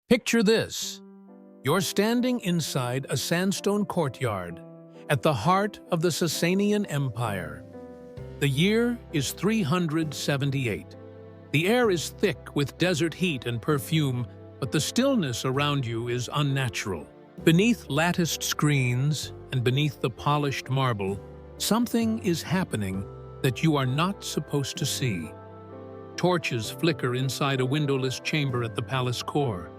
Picture this. You're standing inside a sandstone courtyard at the heart of the Sasanian Empire. The year is 378. The air is thick with desert heat and perfume, but the stillness around you is unnatural. Beneath latticed screens and beneath the polished marble, something is happening that you are not supposed to see. Torches flicker inside a windowless chamber at the palace core.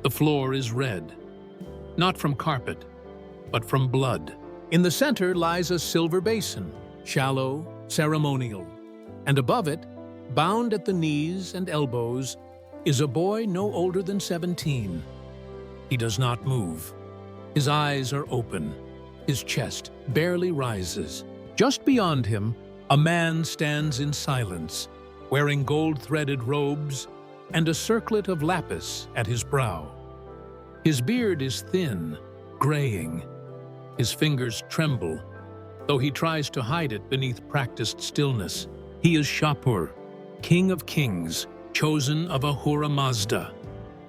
The floor is red, not from carpet, but from blood. In the center lies a silver basin, shallow, ceremonial, and above it, bound at the knees and elbows, is a boy no older than 17. He does not move. His eyes are open. His chest barely rises. Just beyond him, a man stands in silence, wearing gold-threaded robes and a circlet of lapis at his brow. His beard is thin, graying. His fingers tremble, though he tries to hide it beneath practiced stillness. He is Shapur, King of Kings, chosen of Ahura Mazda.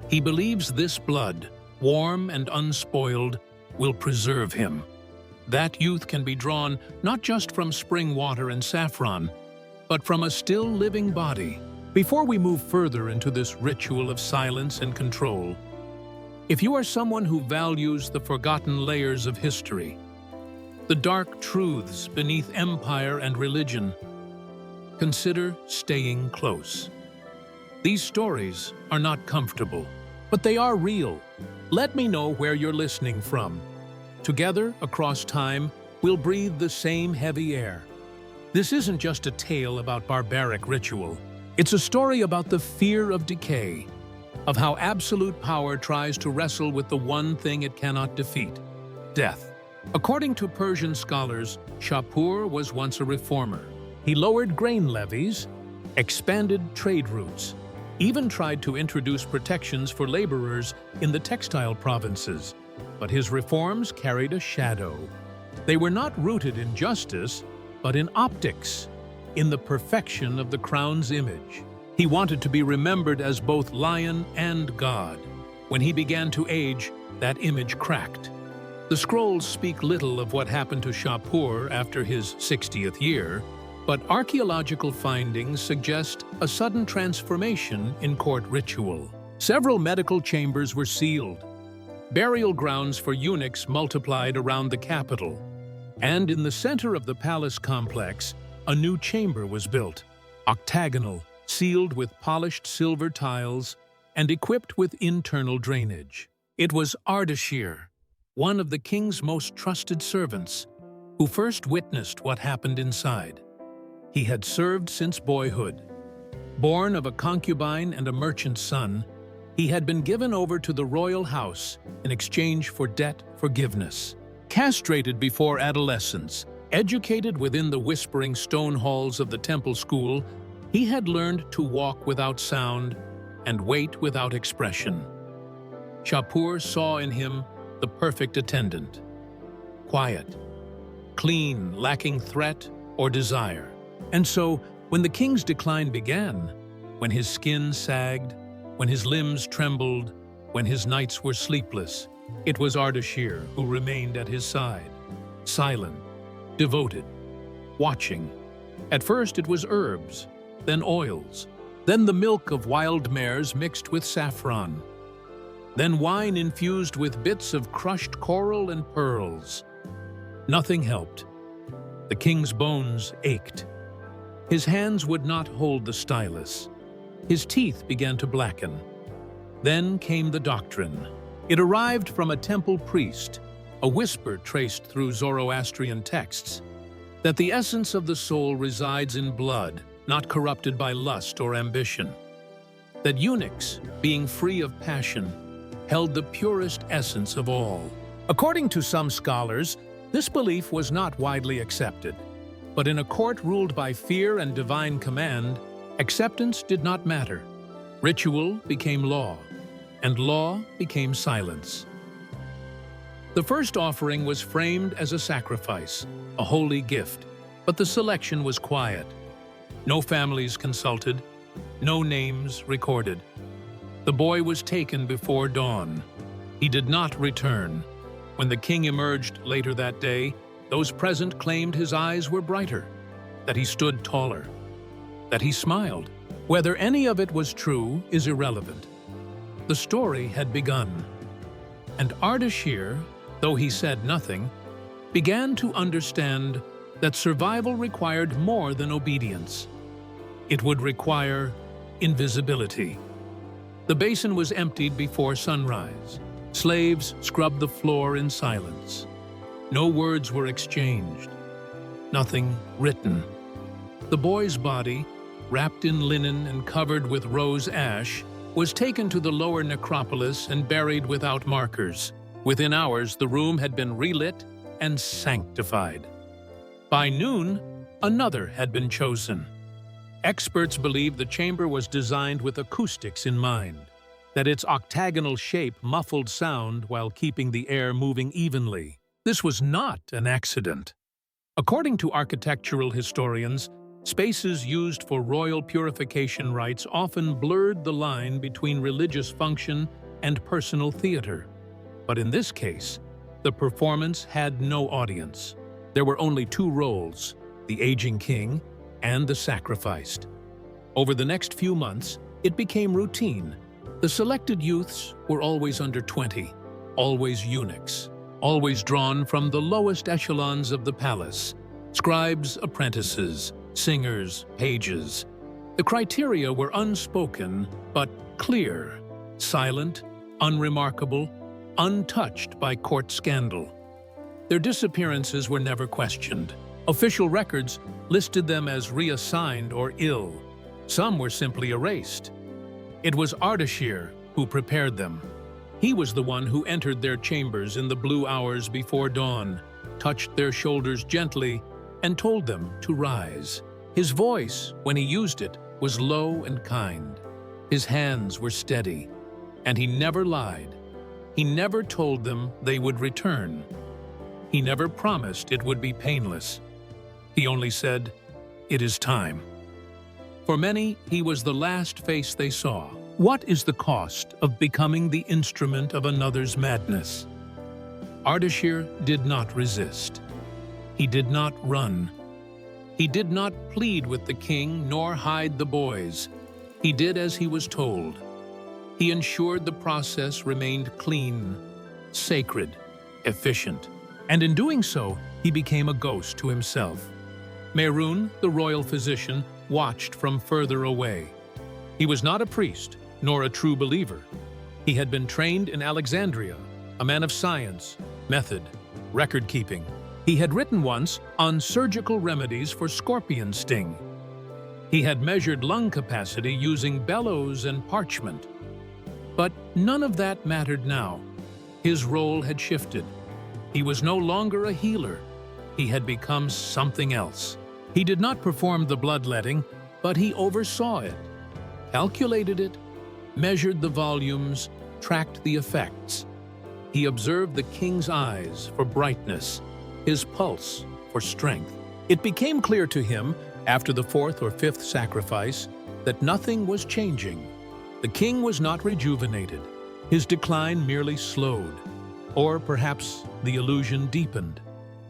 He believes this blood, warm and unspoiled, will preserve him. That youth can be drawn not just from spring water and saffron, but from a still living body. Before we move further into this ritual of silence and control, if you are someone who values the forgotten layers of history, the dark truths beneath empire and religion, consider staying close. These stories are not comfortable, but they are real. Let me know where you're listening from. Together, across time, we'll breathe the same heavy air. This isn't just a tale about barbaric ritual. It's a story about the fear of decay, of how absolute power tries to wrestle with the one thing it cannot defeat: death. According to Persian scholars, Shapur was once a reformer. He lowered grain levies, expanded trade routes, even tried to introduce protections for laborers in the textile provinces. But his reforms carried a shadow. They were not rooted in justice, but in optics, in the perfection of the crown's image. He wanted to be remembered as both lion and god. When he began to age, that image cracked. The scrolls speak little of what happened to Shapur after his 60th year, but archaeological findings suggest a sudden transformation in court ritual. Several medical chambers were sealed. Burial grounds for eunuchs multiplied around the capital. And in the center of the palace complex, a new chamber was built, octagonal, sealed with polished silver tiles and equipped with internal drainage. It was Ardashir, one of the king's most trusted servants, who first witnessed what happened inside. He had served since boyhood. Born of a concubine and a merchant's son, he had been given over to the royal house in exchange for debt forgiveness. Castrated before adolescence, educated within the whispering stone halls of the temple school, he had learned to walk without sound and wait without expression. Shapur saw in him the perfect attendant. Quiet, clean, lacking threat or desire. And so, when the king's decline began, when his skin sagged, when his limbs trembled, when his nights were sleepless, it was Ardashir who remained at his side, silent, devoted, watching. At first it was herbs, then oils, then the milk of wild mares mixed with saffron, then wine infused with bits of crushed coral and pearls. Nothing helped. The king's bones ached. His hands would not hold the stylus. His teeth began to blacken. Then came the doctrine. It arrived from a temple priest, a whisper traced through Zoroastrian texts, that the essence of the soul resides in blood, not corrupted by lust or ambition. That eunuchs, being free of passion, held the purest essence of all. According to some scholars, this belief was not widely accepted. But in a court ruled by fear and divine command, acceptance did not matter. Ritual became law, and law became silence. The first offering was framed as a sacrifice, a holy gift, but the selection was quiet. No families consulted, no names recorded. The boy was taken before dawn. He did not return. When the king emerged later that day, those present claimed his eyes were brighter, that he stood taller, that he smiled. Whether any of it was true is irrelevant. The story had begun, and Ardashir, though he said nothing, began to understand that survival required more than obedience. It would require invisibility. The basin was emptied before sunrise. Slaves scrubbed the floor in silence. No words were exchanged. Nothing written. The boy's body, wrapped in linen and covered with rose ash, was taken to the lower necropolis and buried without markers. Within hours, the room had been relit and sanctified. By noon, another had been chosen. Experts believe the chamber was designed with acoustics in mind, that its octagonal shape muffled sound while keeping the air moving evenly. This was not an accident. According to architectural historians, spaces used for royal purification rites often blurred the line between religious function and personal theater. But in this case, the performance had no audience. There were only two roles, the aging king and the sacrificed. Over the next few months, it became routine. The selected youths were always under 20, always eunuchs, always drawn from the lowest echelons of the palace, scribes, apprentices, singers, pages. The criteria were unspoken but clear, silent, unremarkable, untouched by court scandal. Their disappearances were never questioned. Official records listed them as reassigned or ill. Some were simply erased. It was Ardashir who prepared them. He was the one who entered their chambers in the blue hours before dawn, touched their shoulders gently, and told them to rise. His voice, when he used it, was low and kind. His hands were steady, and he never lied. He never told them they would return. He never promised it would be painless. He only said, "It is time." For many, he was the last face they saw. What is the cost of becoming the instrument of another's madness? Ardashir did not resist. He did not run. He did not plead with the king nor hide the boys. He did as he was told. He ensured the process remained clean, sacred, efficient. And in doing so, he became a ghost to himself. Mehroun, the royal physician, watched from further away. He was not a priest, nor a true believer. He had been trained in Alexandria, a man of science, method, record-keeping. He had written once on surgical remedies for scorpion sting. He had measured lung capacity using bellows and parchment. But none of that mattered now. His role had shifted. He was no longer a healer. He had become something else. He did not perform the bloodletting, but he oversaw it, calculated it, measured the volumes, tracked the effects. He observed the king's eyes for brightness, his pulse for strength. It became clear to him, after the fourth or fifth sacrifice, that nothing was changing. The king was not rejuvenated. His decline merely slowed, or perhaps the illusion deepened.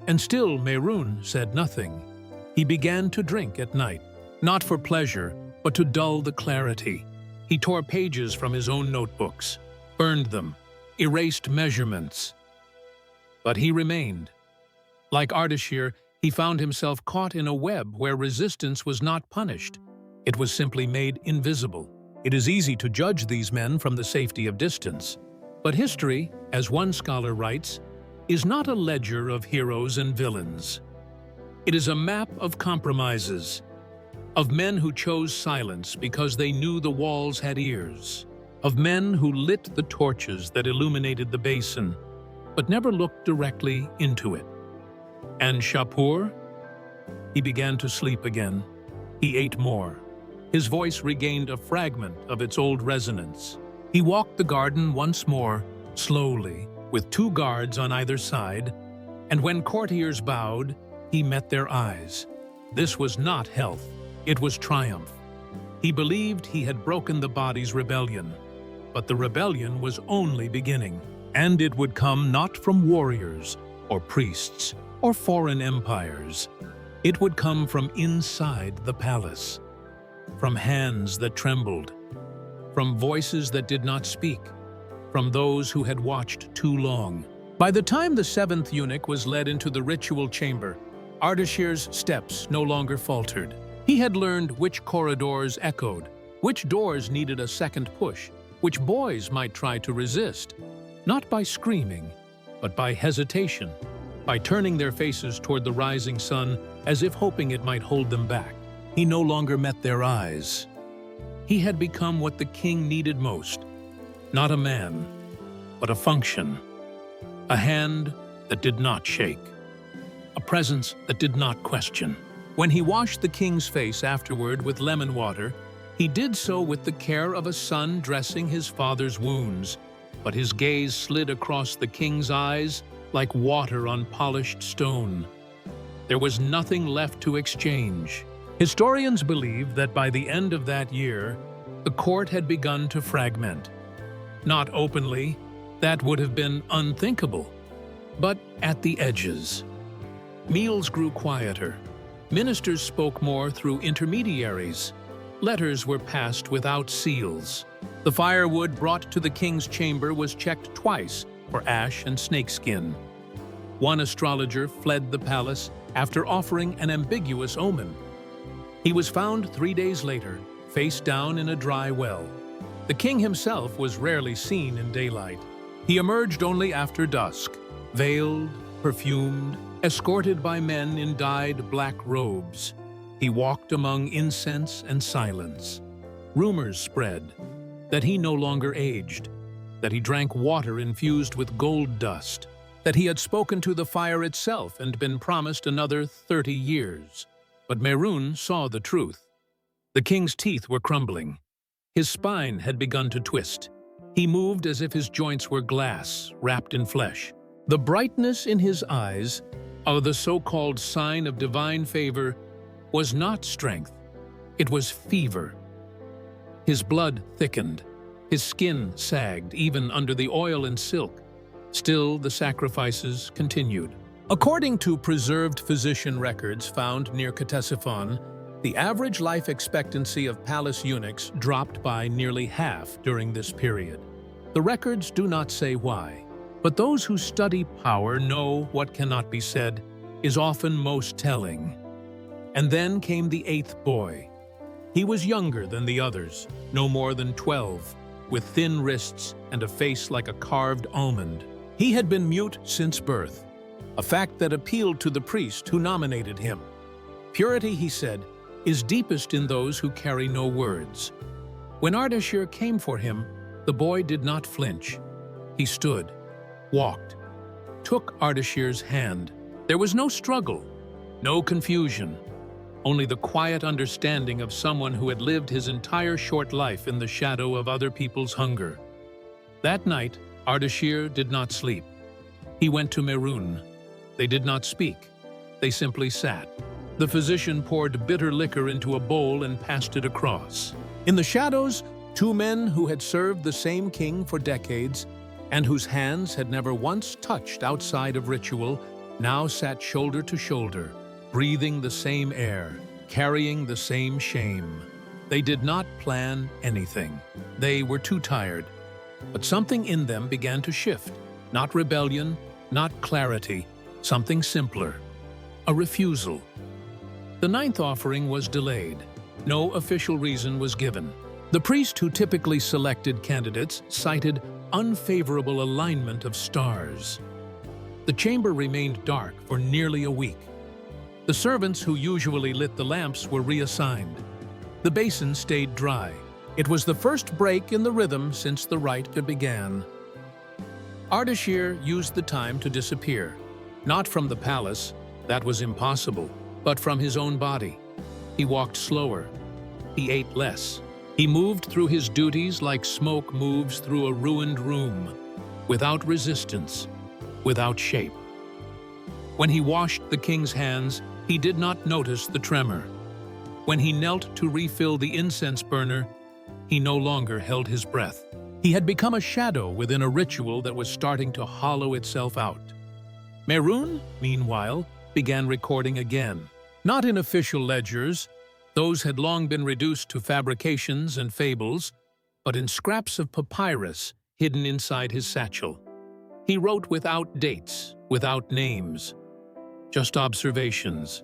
And still Mehroun said nothing. He began to drink at night, not for pleasure, but to dull the clarity. He tore pages from his own notebooks, burned them, erased measurements. But he remained. Like Ardashir, he found himself caught in a web where resistance was not punished. It was simply made invisible. It is easy to judge these men from the safety of distance. But history, as one scholar writes, is not a ledger of heroes and villains. It is a map of compromises, of men who chose silence because they knew the walls had ears, of men who lit the torches that illuminated the basin, but never looked directly into it. And Shapur? He began to sleep again. He ate more. His voice regained a fragment of its old resonance. He walked the garden once more, slowly, with 2 guards on either side, and when courtiers bowed, he met their eyes. This was not health, it was triumph. He believed he had broken the body's rebellion, But the rebellion was only beginning, and it would come not from warriors or priests or foreign empires. It would come from inside the palace, from hands that trembled, from voices that did not speak, from those who had watched too long. By the time the seventh eunuch was led into the ritual chamber, Ardashir's steps no longer faltered. He had learned which corridors echoed, which doors needed a second push, which boys might try to resist, not by screaming, but by hesitation, by turning their faces toward the rising sun as if hoping it might hold them back. He no longer met their eyes. He had become what the king needed most, not a man, but a function, a hand that did not shake, a presence that did not question. When he washed the king's face afterward with lemon water, he did so with the care of a son dressing his father's wounds, but his gaze slid across the king's eyes like water on polished stone. There was nothing left to exchange. Historians believe that by the end of that year, the court had begun to fragment. Not openly, that would have been unthinkable, but at the edges. Meals grew quieter. Ministers spoke more through intermediaries. Letters were passed without seals. The firewood brought to the king's chamber was checked twice for ash and snakeskin. One astrologer fled the palace after offering an ambiguous omen. He was found 3 days later, face down in a dry well. The king himself was rarely seen in daylight. He emerged only after dusk, veiled, perfumed, escorted by men in dyed black robes. He walked among incense and silence. Rumors spread that he no longer aged, that he drank water infused with gold dust, that he had spoken to the fire itself and been promised another 30 years. But Merun saw the truth. The king's teeth were crumbling. His spine had begun to twist. He moved as if his joints were glass, wrapped in flesh. The brightness in his eyes, of the so-called sign of divine favor, was not strength, it was fever. His blood thickened, his skin sagged even under the oil and silk. Still, the sacrifices continued. According to preserved physician records found near Ctesiphon, the average life expectancy of palace eunuchs dropped by nearly half during this period. The records do not say why, but those who study power know what cannot be said is often most telling. And then came the eighth boy. He was younger than the others, no more than 12, with thin wrists and a face like a carved almond. He had been mute since birth, a fact that appealed to the priest who nominated him. Purity, he said, is deepest in those who carry no words. When Ardashir came for him, the boy did not flinch. He stood, walked, took Ardashir's hand. There was no struggle, no confusion, only the quiet understanding of someone who had lived his entire short life in the shadow of other people's hunger. That night, Ardashir did not sleep. He went to Merun. They did not speak. They simply sat. The physician poured bitter liquor into a bowl and passed it across. In the shadows, two men who had served the same king for decades and whose hands had never once touched outside of ritual now sat shoulder to shoulder, breathing the same air, carrying the same shame. They did not plan anything. They were too tired. But something in them began to shift. Not rebellion, not clarity, something simpler. A refusal. The ninth offering was delayed. No official reason was given. The priest who typically selected candidates cited unfavorable alignment of stars. The chamber remained dark for nearly a week. The servants who usually lit the lamps were reassigned. The basin stayed dry. It was the first break in the rhythm since the rite began. Ardashir used the time to disappear, not from the palace, that was impossible, but from his own body. He walked slower. He ate less. He moved through his duties like smoke moves through a ruined room, without resistance, without shape. When he washed the king's hands, he did not notice the tremor. When he knelt to refill the incense burner, he no longer held his breath. He had become a shadow within a ritual that was starting to hollow itself out. Merun, meanwhile, began recording again. Not in official ledgers, those had long been reduced to fabrications and fables, but in scraps of papyrus hidden inside his satchel. He wrote without dates, without names, just observations,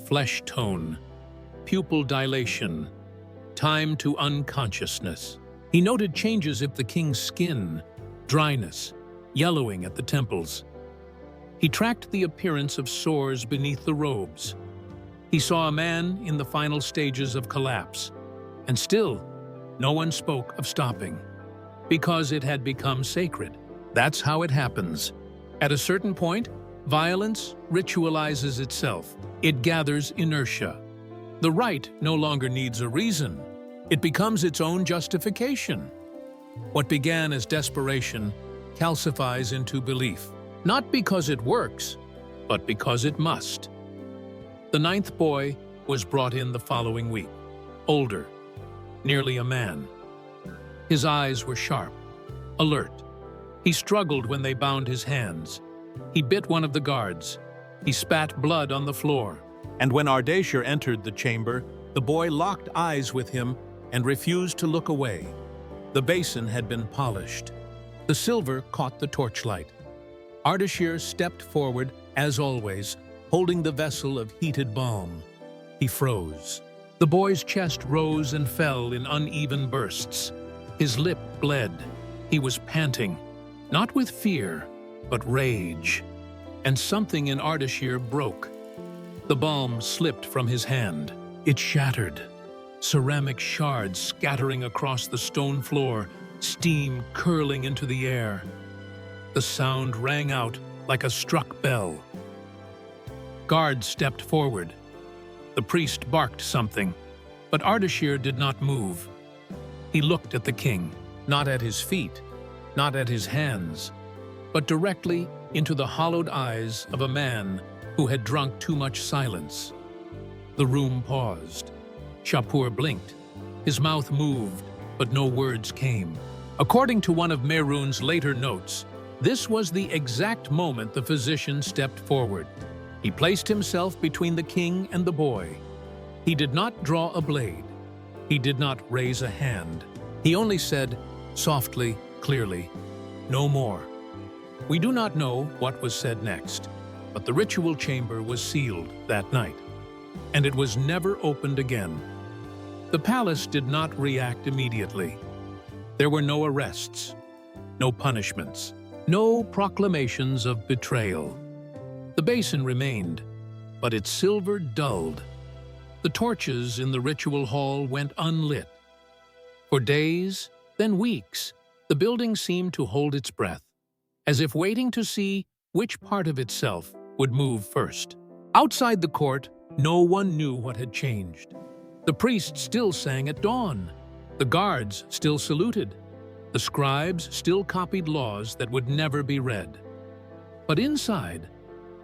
flesh tone, pupil dilation, time to unconsciousness. He noted changes in the king's skin, dryness, yellowing at the temples. He tracked the appearance of sores beneath the robes. He saw a man in the final stages of collapse, and still, no one spoke of stopping, because it had become sacred. That's how it happens. At a certain point, violence ritualizes itself. It gathers inertia. The right no longer needs a reason. It becomes its own justification. What began as desperation calcifies into belief, not because it works, but because it must. The 9th boy was brought in the following week, older, nearly a man. His eyes were sharp, alert. He struggled when they bound his hands. He bit one of the guards. He spat blood on the floor. And when Ardashir entered the chamber, the boy locked eyes with him and refused to look away. The basin had been polished. The silver caught the torchlight. Ardashir stepped forward, as always, holding the vessel of heated balm. He froze. The boy's chest rose and fell in uneven bursts. His lip bled. He was panting, not with fear, but rage. And something in Ardashir broke. The balm slipped from his hand. It shattered. Ceramic shards scattering across the stone floor, steam curling into the air. The sound rang out like a struck bell. Guards stepped forward. The priest barked something, but Ardashir did not move. He looked at the king, not at his feet, not at his hands, but directly into the hollowed eyes of a man who had drunk too much silence. The room paused. Shapur blinked. His mouth moved, but no words came. According to one of Merun's later notes, this was the exact moment the physician stepped forward. He placed himself between the king and the boy. He did not draw a blade. He did not raise a hand. He only said, softly, clearly, "No more." We do not know what was said next, but the ritual chamber was sealed that night, and it was never opened again. The palace did not react immediately. There were no arrests, no punishments, no proclamations of betrayal. The basin remained, but its silver dulled. The torches in the ritual hall went unlit. For days, then weeks, the building seemed to hold its breath, as if waiting to see which part of itself would move first. Outside the court, no one knew what had changed. The priest still sang at dawn. The guards still saluted. The scribes still copied laws that would never be read. But inside,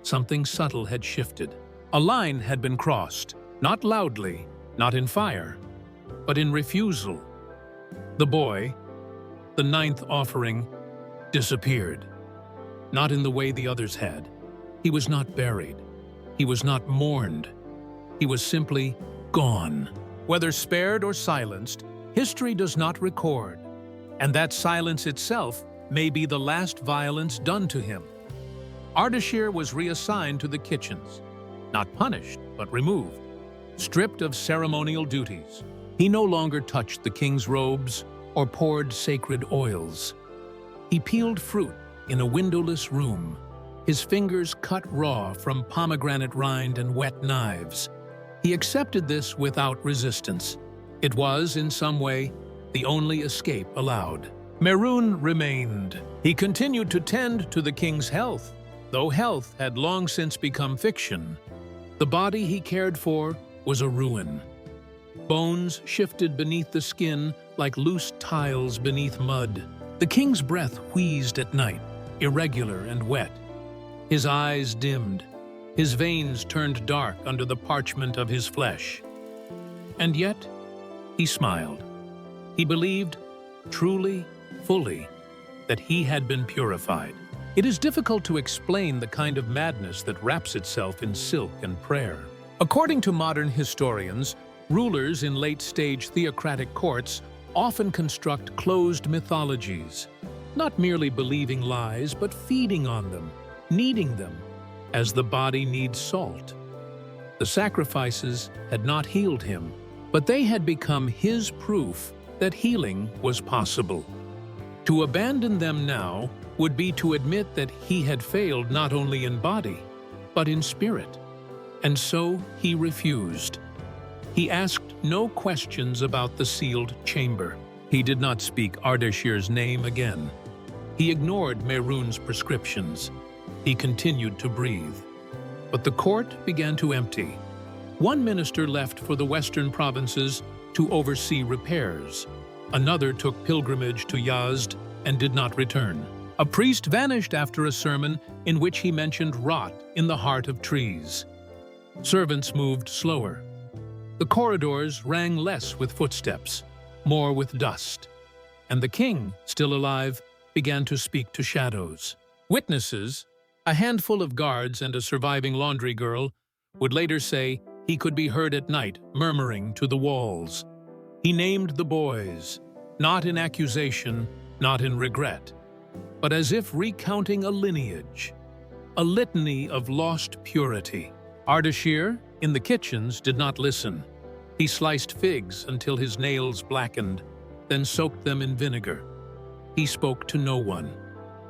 something subtle had shifted. A line had been crossed, not loudly, not in fire, but in refusal. The boy, the 9th offering, disappeared. Not in the way the others had. He was not buried. He was not mourned. He was simply gone. Whether spared or silenced, history does not record, and that silence itself may be the last violence done to him. Ardashir was reassigned to the kitchens, not punished, but removed, stripped of ceremonial duties. He no longer touched the king's robes or poured sacred oils. He peeled fruit in a windowless room, his fingers cut raw from pomegranate rind and wet knives. He accepted this without resistance. It was, in some way, the only escape allowed. Merun remained. He continued to tend to the king's health, though health had long since become fiction. The body he cared for was a ruin. Bones shifted beneath the skin like loose tiles beneath mud. The king's breath wheezed at night, irregular and wet. His eyes dimmed. His veins turned dark under the parchment of his flesh. And yet, he smiled. He believed, truly, fully, that he had been purified. It is difficult to explain the kind of madness that wraps itself in silk and prayer. According to modern historians, rulers in late-stage theocratic courts often construct closed mythologies, not merely believing lies, but feeding on them, needing them, as the body needs salt. The sacrifices had not healed him, but they had become his proof that healing was possible. To abandon them now would be to admit that he had failed not only in body, but in spirit. And so he refused. He asked no questions about the sealed chamber. He did not speak Ardashir's name again. He ignored Mehrunes' prescriptions. He continued to breathe. But the court began to empty. One minister left for the western provinces to oversee repairs. Another took pilgrimage to Yazd and did not return. A priest vanished after a sermon in which he mentioned rot in the heart of trees. Servants moved slower. The corridors rang less with footsteps, more with dust. And the king, still alive, began to speak to shadows. Witnesses, a handful of guards and a surviving laundry girl, would later say he could be heard at night murmuring to the walls. He named the boys, not in accusation, not in regret, but as if recounting a lineage, a litany of lost purity. Ardashir, in the kitchens, did not listen. He sliced figs until his nails blackened, then soaked them in vinegar. He spoke to no one.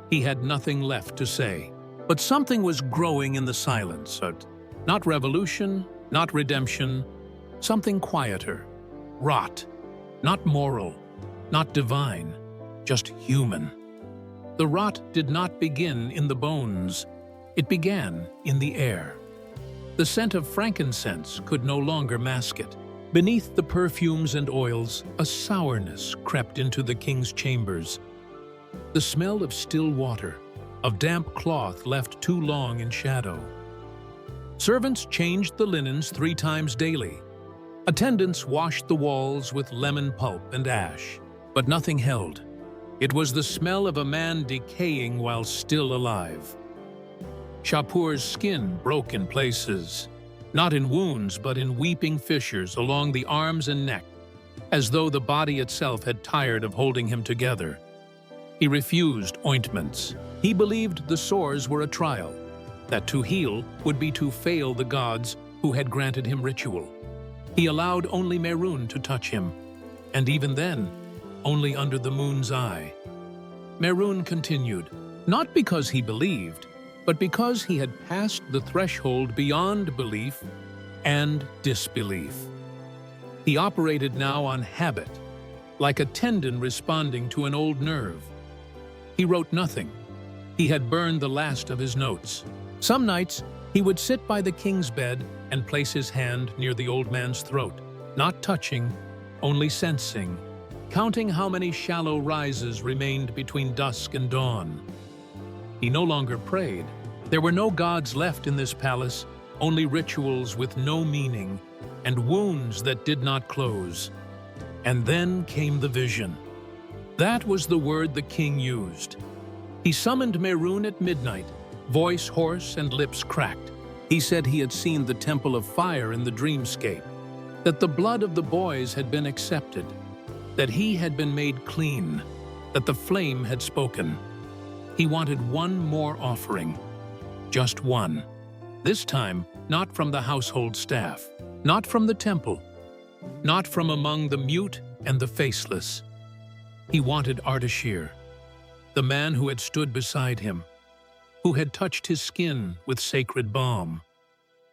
He had nothing left to say. But something was growing in the silence, not revolution, not redemption, something quieter, rot, not moral, not divine, just human. The rot did not begin in the bones. It began in the air. The scent of frankincense could no longer mask it. Beneath the perfumes and oils, a sourness crept into the king's chambers. The smell of still water, of damp cloth left too long in shadow. Servants changed the linens 3 times daily. Attendants washed the walls with lemon pulp and ash, but nothing held. It was the smell of a man decaying while still alive. Shapur's skin broke in places, not in wounds but in weeping fissures along the arms and neck, as though the body itself had tired of holding him together. He refused ointments. He believed the sores were a trial, that to heal would be to fail the gods who had granted him ritual. He allowed only Mehrunes to touch him, and even then, only under the moon's eye. Mehrunes continued, not because he believed, but because he had passed the threshold beyond belief and disbelief. He operated now on habit, like a tendon responding to an old nerve. He wrote nothing. He had burned the last of his notes. Some nights, he would sit by the king's bed and place his hand near the old man's throat, not touching, only sensing, counting how many shallow rises remained between dusk and dawn. He no longer prayed. There were no gods left in this palace, only rituals with no meaning and wounds that did not close. And then came the vision. That was the word the king used. He summoned Mehrunes at midnight, voice hoarse and lips cracked. He said he had seen the temple of fire in the dreamscape, that the blood of the boys had been accepted, that he had been made clean, that the flame had spoken. He wanted one more offering, just one. This time, not from the household staff, not from the temple, not from among the mute and the faceless. He wanted Ardashir, the man who had stood beside him, who had touched his skin with sacred balm,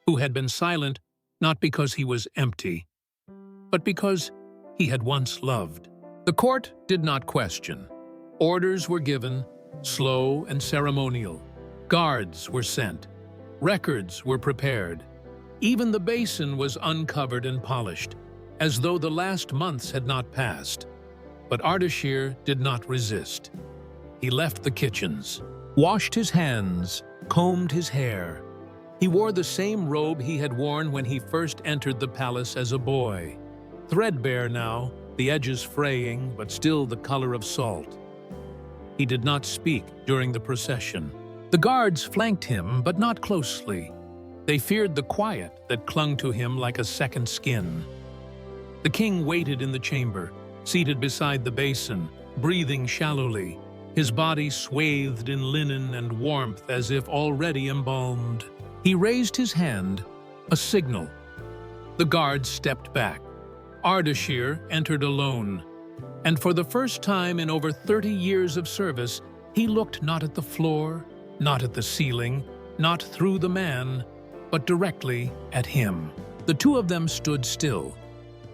who had been silent not because he was empty, but because he had once loved. The court did not question. Orders were given, slow and ceremonial. Guards were sent. Records were prepared. Even the basin was uncovered and polished, as though the last months had not passed. But Ardashir did not resist. He left the kitchens, washed his hands, combed his hair. He wore the same robe he had worn when he first entered the palace as a boy. Threadbare now, the edges fraying, but still the color of salt. He did not speak during the procession. The guards flanked him, but not closely. They feared the quiet that clung to him like a second skin. The king waited in the chamber, seated beside the basin, breathing shallowly, his body swathed in linen and warmth as if already embalmed. He raised his hand, a signal. The guards stepped back. Ardashir entered alone, and for the first time in over 30 years of service, he looked not at the floor, not at the ceiling, not through the man, but directly at him. The two of them stood still,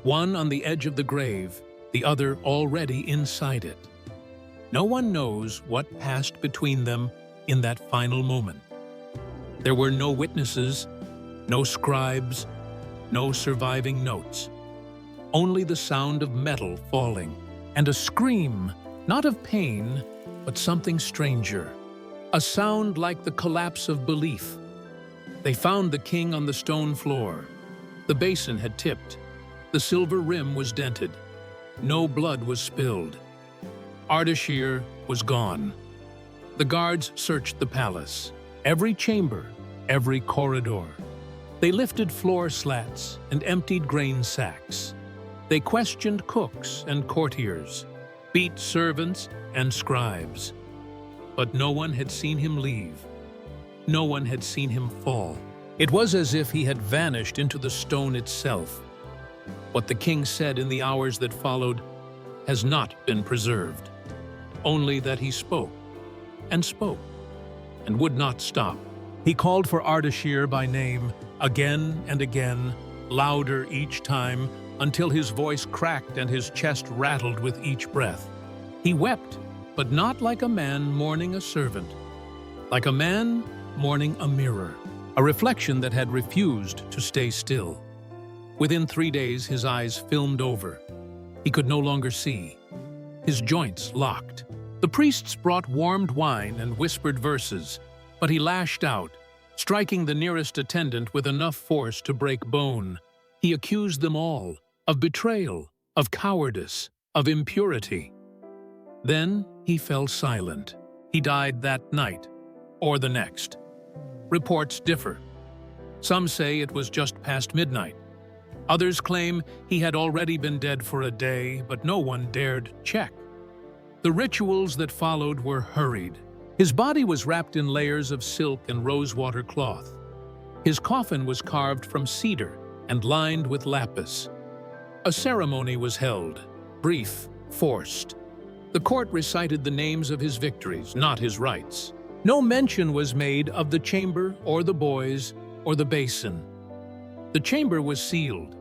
one on the edge of the grave, the other already inside it. No one knows what passed between them in that final moment. There were no witnesses, no scribes, no surviving notes. Only the sound of metal falling, and a scream, not of pain, but something stranger. A sound like the collapse of belief. They found the king on the stone floor. The basin had tipped. The silver rim was dented. No blood was spilled. Ardashir was gone. The guards searched the palace, every chamber, every corridor. They lifted floor slats and emptied grain sacks. They questioned cooks and courtiers, beat servants and scribes. But no one had seen him leave. No one had seen him fall. It was as if he had vanished into the stone itself. What the king said in the hours that followed has not been preserved. Only that he spoke, and would not stop. He called for Ardashir by name, again and again, louder each time, until his voice cracked and his chest rattled with each breath. He wept, but not like a man mourning a servant, like a man mourning a mirror, a reflection that had refused to stay still. Within 3 days, his eyes filmed over. He could no longer see. His joints locked. The priests brought warmed wine and whispered verses, but he lashed out, striking the nearest attendant with enough force to break bone. He accused them all of betrayal, of cowardice, of impurity. Then he fell silent. He died that night, or the next. Reports differ. Some say it was just past midnight. Others claim he had already been dead for a day, but no one dared check. The rituals that followed were hurried. His body was wrapped in layers of silk and rosewater cloth. His coffin was carved from cedar and lined with lapis. A ceremony was held, brief, forced. The court recited the names of his victories, not his rights. No mention was made of the chamber or the boys or the basin. The chamber was sealed,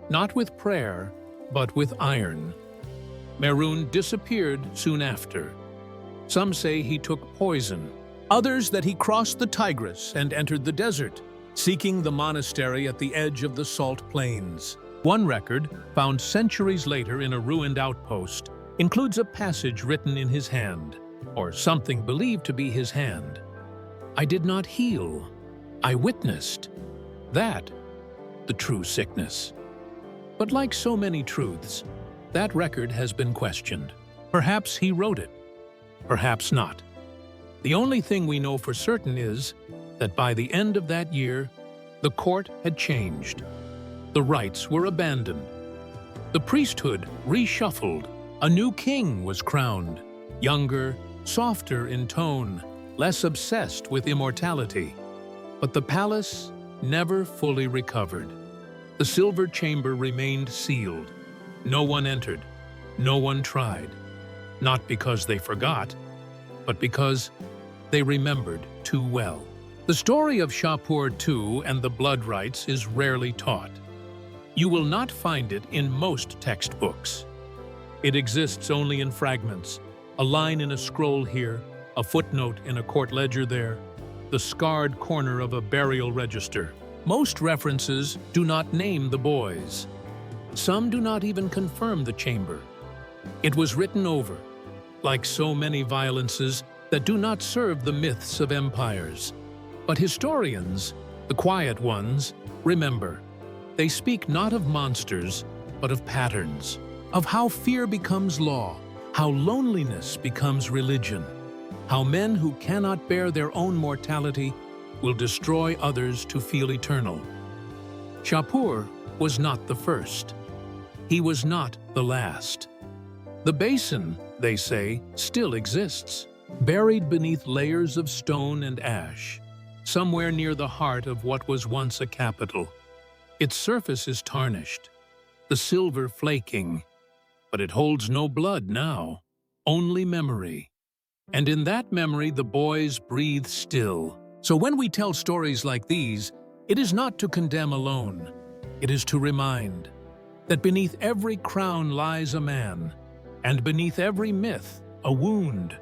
not with prayer, but with iron. Merun disappeared soon after. Some say he took poison, others that he crossed the Tigris and entered the desert, seeking the monastery at the edge of the salt plains. One record, found centuries later in a ruined outpost, includes a passage written in his hand, or something believed to be his hand. I did not heal. I witnessed. That, the true sickness. But like so many truths, that record has been questioned. Perhaps he wrote it. Perhaps not. The only thing we know for certain is that by the end of that year, the court had changed. The rites were abandoned. The priesthood reshuffled. A new king was crowned, younger, softer in tone, less obsessed with immortality. But the palace never fully recovered. The silver chamber remained sealed. No one entered. No one tried. Not because they forgot, but because they remembered too well. The story of Shapur II and the blood rites is rarely taught. You will not find it in most textbooks. It exists only in fragments, a line in a scroll here, a footnote in a court ledger there, the scarred corner of a burial register. Most references do not name the boys. Some do not even confirm the chamber. It was written over, like so many violences that do not serve the myths of empires. But historians, the quiet ones, remember. They speak not of monsters, but of patterns, of how fear becomes law, how loneliness becomes religion, how men who cannot bear their own mortality will destroy others to feel eternal. Shapur was not the first. He was not the last. The basin, they say, still exists, buried beneath layers of stone and ash, somewhere near the heart of what was once a capital. Its surface is tarnished, the silver flaking, but it holds no blood now, only memory. And in that memory the boys breathe still. So when we tell stories like these, it is not to condemn alone. It is to remind that beneath every crown lies a man, and beneath every myth, a wound.